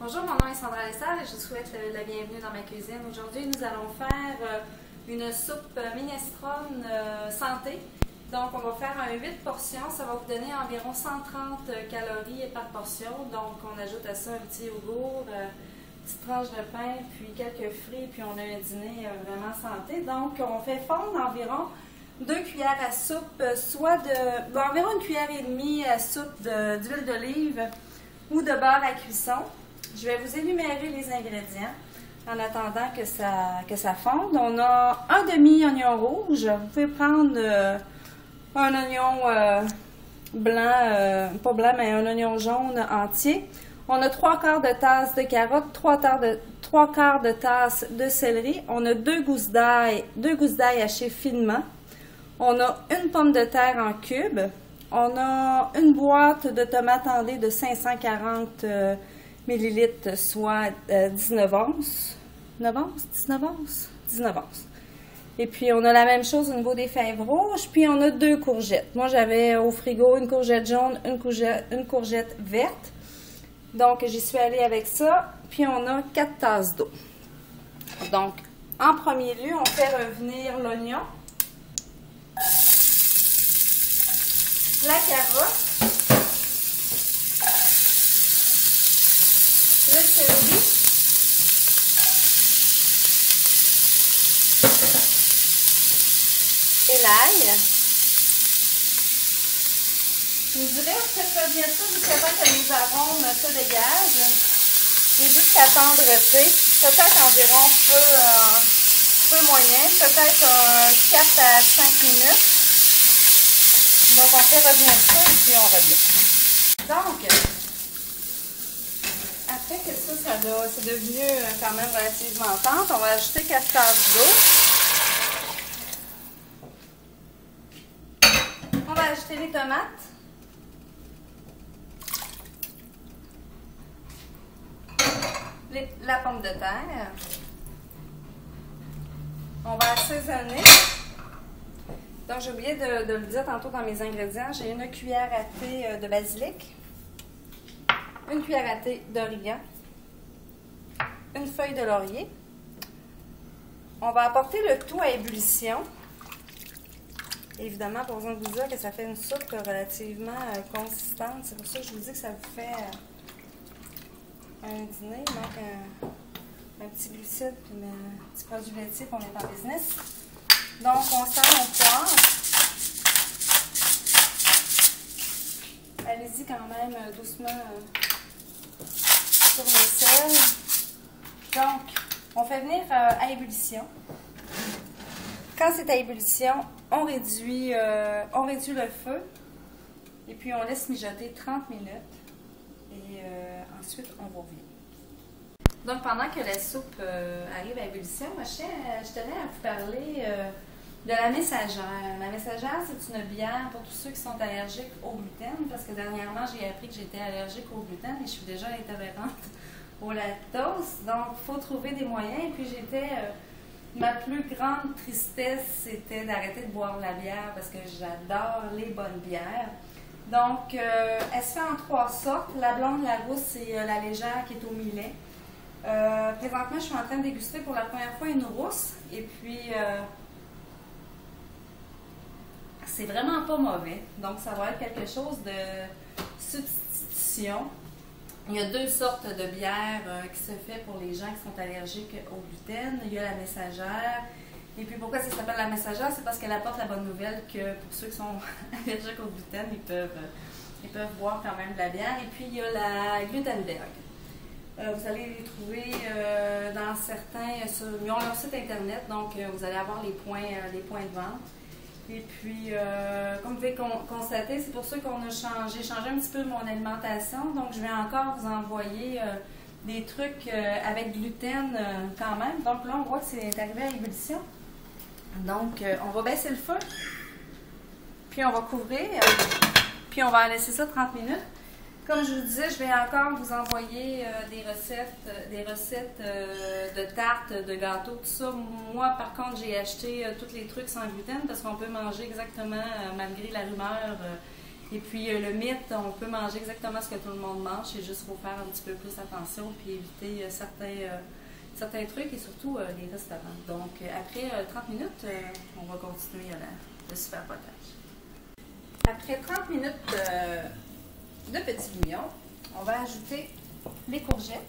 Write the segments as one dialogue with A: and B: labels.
A: Bonjour, mon nom est Sandra Lessard et je vous souhaite la bienvenue dans ma cuisine. Aujourd'hui, nous allons faire une soupe minestrone santé. Donc, on va faire un 8 portions. Ça va vous donner environ 130 calories par portion. Donc, on ajoute à ça un petit yogourt, une petite tranche de pain, puis quelques fruits, puis on a un dîner vraiment santé. Donc, on fait fondre environ 2 cuillères à soupe, environ 1 cuillère et demie à soupe d'huile d'olive ou de beurre à cuisson. Je vais vous énumérer les ingrédients en attendant que ça fonde. On a un demi-oignon rouge. Vous pouvez prendre un oignon blanc, pas blanc, mais un oignon jaune entier. On a 3/4 de tasse de carottes, 3/4 de tasse de céleri. On a 2 gousses d'ail hachées finement. On a une pomme de terre en cubes. On a une boîte de tomates en lait de 540 millilitres, soit 19 onces. 9 onces? 19 onces? 19 onces. Et puis, on a la même chose au niveau des fèves rouges. Puis, on a 2 courgettes. Moi, j'avais au frigo une courgette jaune, une courgette verte. Donc, j'y suis allée avec ça. Puis, on a 4 tasses d'eau. Donc, en premier lieu, on fait revenir l'oignon, la carotte, le céleri, et l'ail. Je vous dirais, faites revenir ça jusqu'à temps que les arômes se dégagent. Et jusqu'à tendreté, peut-être environ feu moyen, peut-être 4 à 5 minutes. Donc, on fait revenir ça et puis on revient. Donc, après que c'est devenu quand même relativement tendre, on va ajouter 4 tasses d'eau. On va ajouter les tomates. La pomme de terre. On va assaisonner. Donc, j'ai oublié de le dire tantôt dans mes ingrédients. J'ai une cuillère à thé de basilic, une cuillère à thé d'origan, une feuille de laurier. On va apporter le tout à ébullition. Évidemment, pas besoin de vous dire que ça fait une soupe relativement consistante. C'est pour ça que je vous dis que ça vous fait un dîner. Il manque un petit glucide et un petit produit laitier pour on est en business. Donc, on sert, on poire. Allez-y quand même doucement sur le sel. Donc, on fait venir à ébullition. Quand c'est à ébullition, on réduit le feu. Et puis, on laisse mijoter 30 minutes. Et ensuite, on revient. Donc, pendant que la soupe arrive à ébullition, je tenais à vous parler de la messagère. La messagère, c'est une bière pour tous ceux qui sont allergiques au gluten, parce que dernièrement, j'ai appris que j'étais allergique au gluten et je suis déjà intolérante au lactose. Donc, il faut trouver des moyens. Et puis, ma plus grande tristesse, c'était d'arrêter de boire de la bière parce que j'adore les bonnes bières. Donc, elle se fait en 3 sortes. La blonde, la rousse et la légère qui est au millet. Présentement, je suis en train de déguster pour la première fois une rousse. Et puis, c'est vraiment pas mauvais. Donc, ça va être quelque chose de substitution. Il y a 2 sortes de bières qui se fait pour les gens qui sont allergiques au gluten. Il y a la messagère. Et puis, pourquoi ça s'appelle la messagère? C'est parce qu'elle apporte la bonne nouvelle que pour ceux qui sont allergiques au gluten, ils peuvent boire quand même de la bière. Et puis, il y a la Glutenberg. Vous allez les trouver dans certains... Ils ont leur site internet, donc vous allez avoir les points de vente. Et puis, comme vous pouvez constater, c'est pour ça j'ai changé un petit peu mon alimentation. Donc, je vais encore vous envoyer des trucs avec gluten quand même. Donc là, on voit que c'est arrivé à ébullition. Donc, on va baisser le feu. Puis, on va couvrir. Puis, on va laisser ça 30 minutes. Comme je vous disais, je vais encore vous envoyer des recettes de tartes, de gâteaux, tout ça. Moi, par contre, j'ai acheté tous les trucs sans gluten parce qu'on peut manger exactement, malgré la rumeur Et puis le mythe, on peut manger exactement ce que tout le monde mange, c'est juste faut faire un petit peu plus attention puis éviter certains trucs et surtout les restaurants. Donc après 30 minutes, on va continuer le super potage. Après 30 minutes de petits bouillons, on va ajouter les courgettes.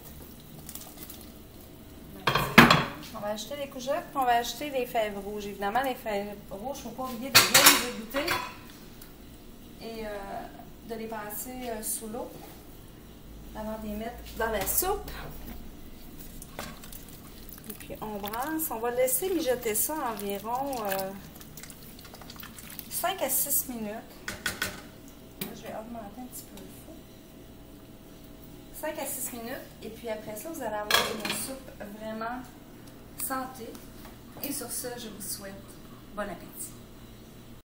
A: On va ajouter les courgettes, puis on va ajouter les fèves rouges. Évidemment, les fèves rouges, il ne faut pas oublier de bien les égoutter et de les passer sous l'eau avant de les mettre dans la soupe. Et puis on brasse. On va laisser mijoter ça environ 5 à 6 minutes. Là, je vais augmenter un petit peu le feu. 5 à 6 minutes. Et puis après ça, vous allez avoir une soupe vraiment santé. Et sur ce, je vous souhaite bon appétit.